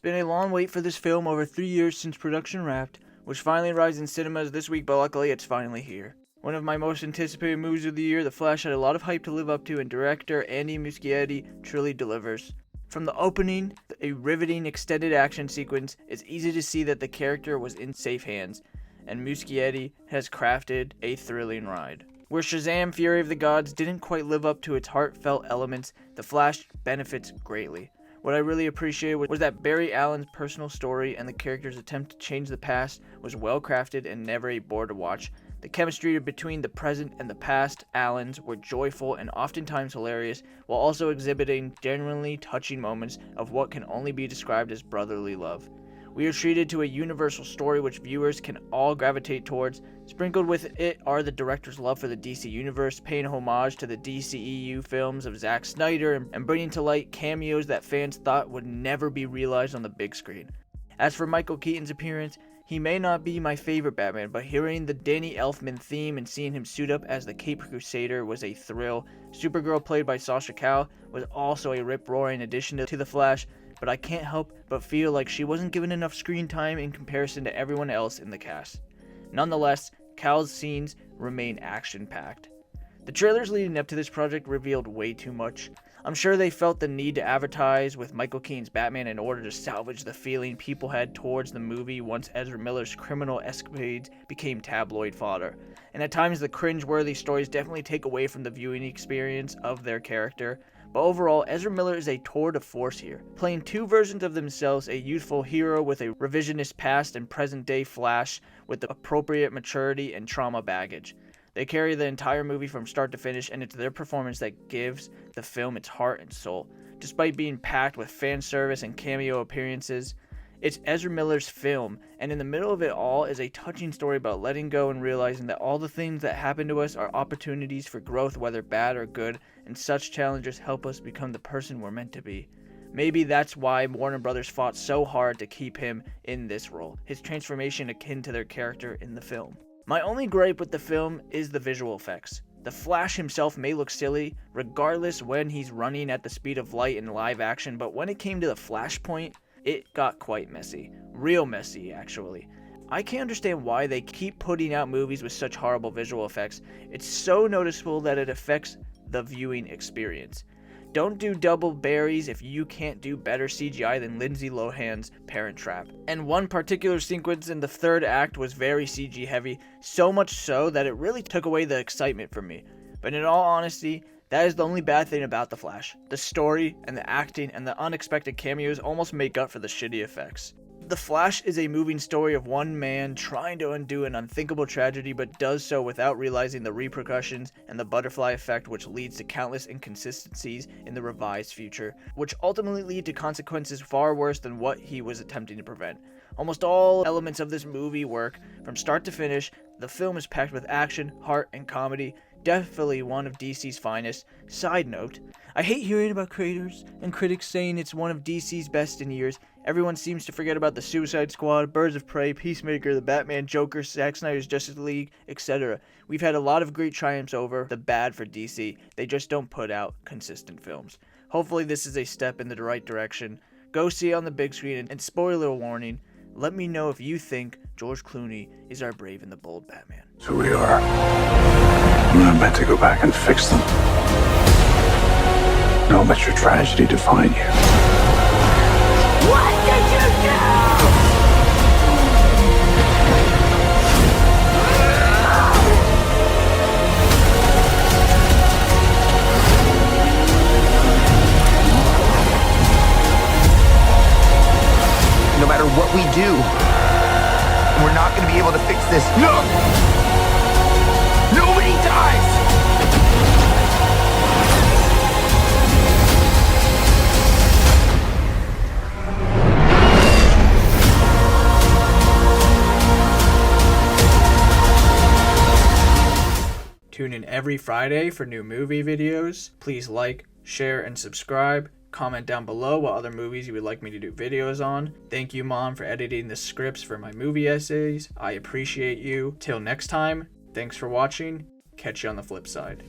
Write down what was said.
been a long wait for this film, over 3 years since production wrapped, which finally arrives in cinemas this week, but luckily it's finally here. One of my most anticipated movies of the year, The Flash had a lot of hype to live up to, and director Andy Muschietti truly delivers. From the opening, a riveting extended action sequence, it's easy to see that the character was in safe hands, and Muschietti has crafted a thrilling ride. Where Shazam! Fury of the Gods didn't quite live up to its heartfelt elements, The Flash benefits greatly. What I really appreciated was that Barry Allen's personal story and the character's attempt to change the past was well crafted and never a bore to watch. The chemistry between the present and the past Allens were joyful and oftentimes hilarious, while also exhibiting genuinely touching moments of what can only be described as brotherly love. We are treated to a universal story which viewers can all gravitate towards. Sprinkled with it are the director's love for the DC Universe, paying homage to the DCEU films of Zack Snyder and bringing to light cameos that fans thought would never be realized on the big screen. As for Michael Keaton's appearance, he may not be my favorite Batman, but hearing the Danny Elfman theme and seeing him suit up as the Caped Crusader was a thrill. Supergirl, played by Sasha Calle, was also a rip-roaring addition to The Flash, but I can't help but feel like she wasn't given enough screen time in comparison to everyone else in the cast. Nonetheless, Cal's scenes remain action-packed. The trailers leading up to this project revealed way too much. I'm sure they felt the need to advertise with Michael Keaton's Batman in order to salvage the feeling people had towards the movie once Ezra Miller's criminal escapades became tabloid fodder. And at times the cringe-worthy stories definitely take away from the viewing experience of their character. But overall, Ezra Miller is a tour de force here, playing two versions of themselves, a youthful hero with a revisionist past and present-day Flash with the appropriate maturity and trauma baggage. They carry the entire movie from start to finish, and it's their performance that gives the film its heart and soul. Despite being packed with fan service and cameo appearances, it's Ezra Miller's film, and in the middle of it all is a touching story about letting go and realizing that all the things that happen to us are opportunities for growth, whether bad or good, and such challenges help us become the person we're meant to be. Maybe that's why Warner Brothers fought so hard to keep him in this role, his transformation akin to their character in the film. My only gripe with the film is the visual effects. The Flash himself may look silly, regardless when he's running at the speed of light in live action, but when it came to the Flashpoint, it got quite messy. Real messy, actually. I can't understand why they keep putting out movies with such horrible visual effects. It's so noticeable that it affects the viewing experience. Don't do double berries if you can't do better CGI than Lindsay Lohan's Parent Trap. And one particular sequence in the third act was very CG heavy, so much so that it really took away the excitement from me. But in all honesty, that is the only bad thing about The Flash. The story and the acting and the unexpected cameos almost make up for the shitty effects. The Flash is a moving story of one man trying to undo an unthinkable tragedy, but does so without realizing the repercussions and the butterfly effect, which leads to countless inconsistencies in the revised future, which ultimately lead to consequences far worse than what he was attempting to prevent. Almost all elements of this movie work from start to finish. The film is packed with action, heart, and comedy. Definitely one of DC's finest. Side note, I hate hearing about creators and critics saying it's one of DC's best in years. Everyone seems to forget about the Suicide Squad, Birds of Prey, Peacemaker, the Batman, Joker, Zack Snyder's Justice League, etc. We've had a lot of great triumphs over the bad for DC. They just don't put out consistent films. Hopefully this is a step in the right direction. Go see it on the big screen, and spoiler warning, let me know if you think George Clooney is our brave and the bold Batman. So we are. I'm not meant to go back and fix them. Don't let your tragedy define you. What did you do? No matter what we do, we're not going to be able to fix this. No! Nobody dies! Tune in every Friday for new movie videos. Please like, share, and subscribe. Comment down below what other movies you would like me to do videos on. Thank you, Mom, for editing the scripts for my movie essays. I appreciate you. Till next time, thanks for watching. Catch you on the flip side.